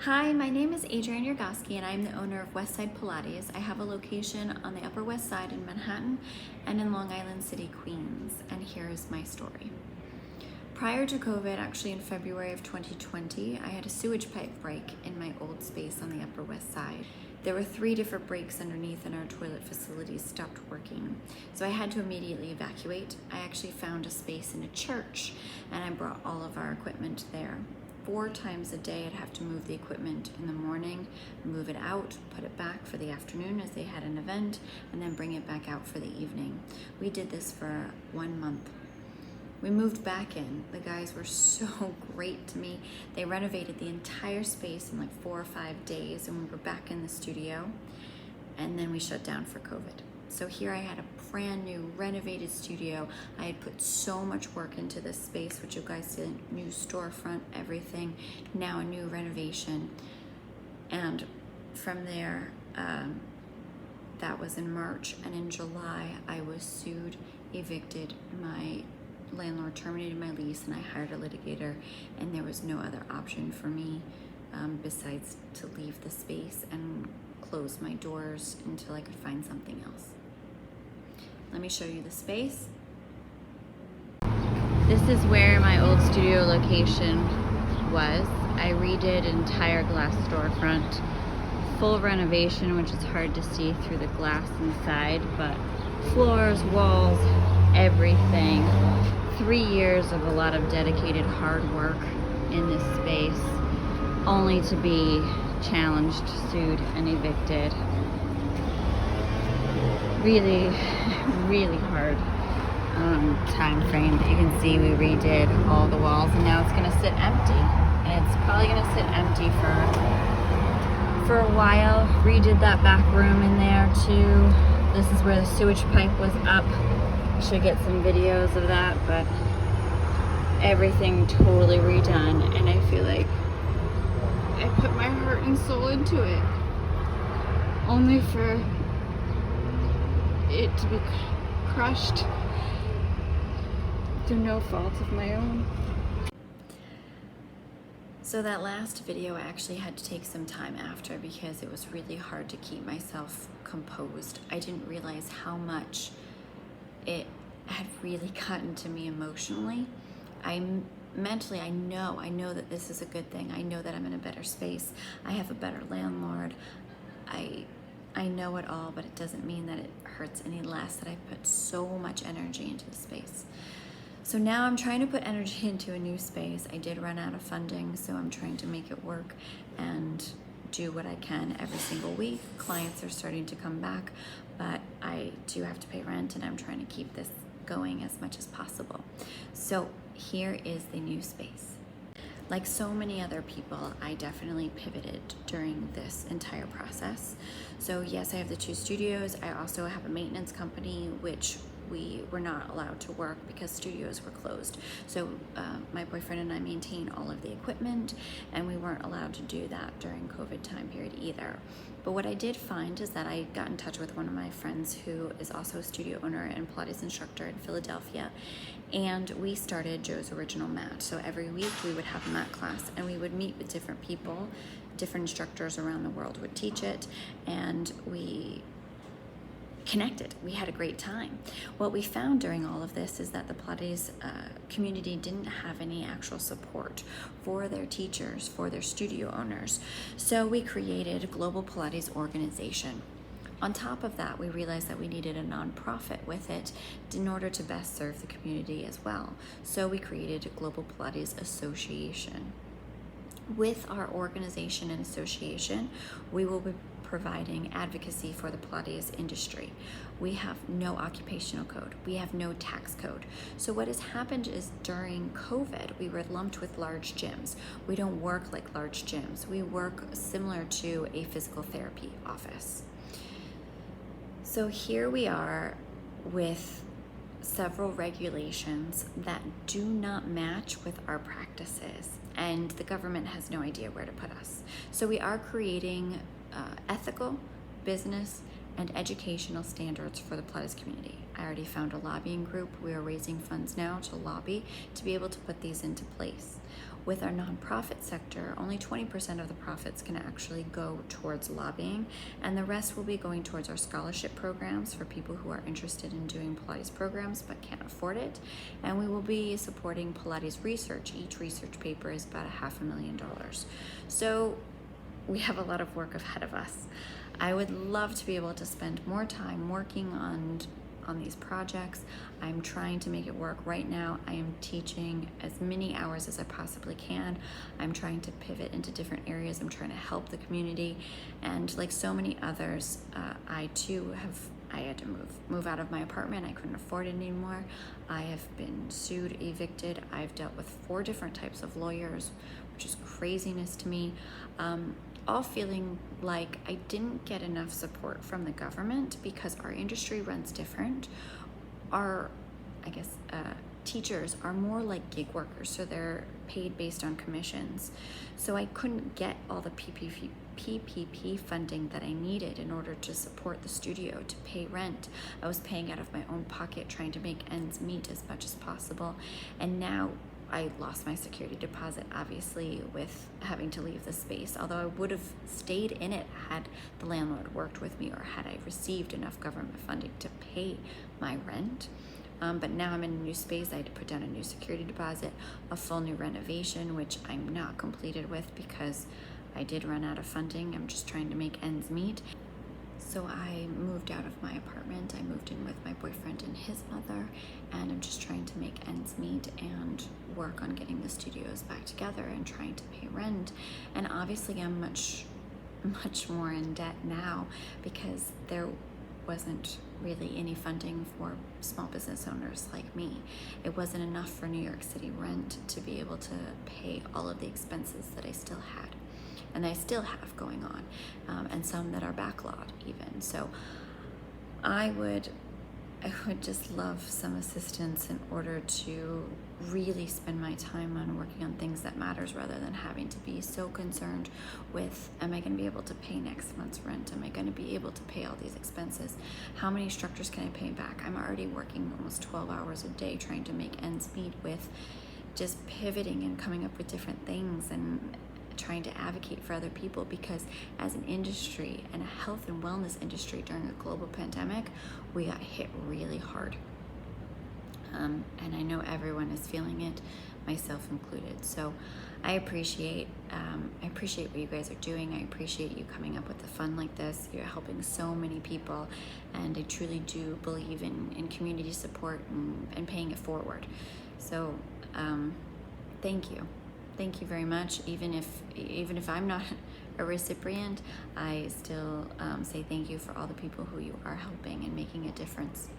Hi, my name is Adrianne and I'm the owner of Westside Pilates. I have a location on the Upper West Side in Manhattan and in Long Island City, Queens. And here's my story. Prior to COVID, actually in February of 2020, I had a sewage pipe break in my old space on the Upper West Side. There were 3 different breaks underneath and our toilet facilities stopped working. So I had to immediately evacuate. I actually found a space in a church and I brought all of our equipment there. 4 times a day I'd have to move the equipment in the morning, move it out, put it back for the afternoon as they had an event, and then bring it back out for the evening. We did this for 1 month. We moved back in. The guys were so great to me. They renovated the entire space in like 4 or 5 days, and we were back in the studio, and then we shut down for COVID. So here I had a brand new renovated studio. I had put so much work into this space, which you guys see, new storefront, everything, now a new renovation. And from there, that was in March, and in July I was sued, evicted, my landlord terminated my lease, and I hired a litigator, and there was no other option for me besides to leave the space and close my doors until I could find something else. Let me show you the space. This is where my old studio location was. I redid an entire glass storefront, full renovation, which is hard to see through the glass inside, but floors, walls, everything. 3 years of a lot of dedicated hard work in this space, only to be challenged, sued, and evicted. Really hard time frame. But you can see we redid all the walls, and now it's gonna sit empty. And it's probably gonna sit empty for a while. Redid that back room in there too. This is where the sewage pipe was up. Should get some videos of that, but everything totally redone, and I feel like I put my heart and soul into it, only for it to be crushed through no fault of my own. So that last video I actually had to take some time after because it was really hard to keep myself composed. I didn't realize how much it had really gotten to me emotionally. Mentally, I know that this is a good thing. I know that I'm in a better space. I have a better landlord. I know it all, but it doesn't mean that it hurts any less that I put so much energy into the space. So now I'm trying to put energy into a new space. I did run out of funding, so I'm trying to make it work and do what I can every single week. Clients are starting to come back, but I do have to pay rent, and I'm trying to keep this going as much as possible. So here is the new space. Like so many other people, I definitely pivoted during this entire process. So yes, I have the 2 studios. I also have a maintenance company, which we were not allowed to work because studios were closed. So my boyfriend and I maintain all of the equipment, and we weren't allowed to do that during COVID time period either. But what I did find is that I got in touch with one of my friends who is also a studio owner and Pilates instructor in Philadelphia, and we started Joe's Original Mat. So every week we would have a mat class, and we would meet with different people, different instructors around the world would teach it, and we connected. We had a great time. What we found during all of this is that the Pilates community didn't have any actual support for their teachers, for their studio owners. So we created a Global Pilates organization. On top of that, we realized that we needed a nonprofit with it in order to best serve the community as well. So we created a Global Pilates Association. With our organization and association, we will be providing advocacy for the Pilates industry. We have no occupational code. We have no tax code. So what has happened is during COVID, we were lumped with large gyms. We don't work like large gyms. We work similar to a physical therapy office. So here we are with several regulations that do not match with our practices, and the government has no idea where to put us. So we are creating ethical business and educational standards for the Pilates community. I already found a lobbying group. We are raising funds now to lobby to be able to put these into place. With our nonprofit sector, only 20% of the profits can actually go towards lobbying, and the rest will be going towards our scholarship programs for people who are interested in doing Pilates programs but can't afford it. And we will be supporting Pilates research. Each research paper is about $500,000. So we have a lot of work ahead of us. I would love to be able to spend more time working on these projects. I'm trying to make it work right now. I am teaching as many hours as I possibly can. I'm trying to pivot into different areas. I'm trying to help the community, and like so many others, I had to move out of my apartment. I couldn't afford it anymore. I have been sued, evicted. I've dealt with 4 different types of lawyers, which is craziness to me. All feeling like I didn't get enough support from the government because our industry runs different. Our, teachers are more like gig workers, so they're paid based on commissions. So I couldn't get all the PPP funding that I needed in order to support the studio, to pay rent. I was paying out of my own pocket, trying to make ends meet as much as possible. And now I lost my security deposit, obviously, with having to leave the space, although I would have stayed in it had the landlord worked with me or had I received enough government funding to pay my rent. But now I'm in a new space. I had to put down a new security deposit, a full new renovation, which I'm not completed with because I did run out of funding. I'm just trying to make ends meet. So I moved out of my apartment. I moved in with my boyfriend and his mother, and I'm just trying to make ends meet and work on getting the studios back together and trying to pay rent. And obviously I'm much more in debt now because there wasn't really any funding for small business owners like me. It wasn't enough for New York City rent to be able to pay all of the expenses that I still had. And I still have going on, and some that are backlogged even. So I would just love some assistance in order to really spend my time on working on things that matters rather than having to be so concerned with, am I going to be able to pay next month's rent? Am I going to be able to pay all these expenses? How many instructors can I pay back? I'm already working almost 12 hours a day trying to make ends meet with just pivoting and coming up with different things and trying to advocate for other people, because as an industry and a health and wellness industry during a global pandemic, we got hit really hard. And I know everyone is feeling it, myself included. So I appreciate what you guys are doing. I appreciate you coming up with a fund like this. You're helping so many people, and I truly do believe in community support and paying it forward. So thank you. Thank you very much. Even if I'm not a recipient, I still say thank you for all the people who you are helping and making a difference.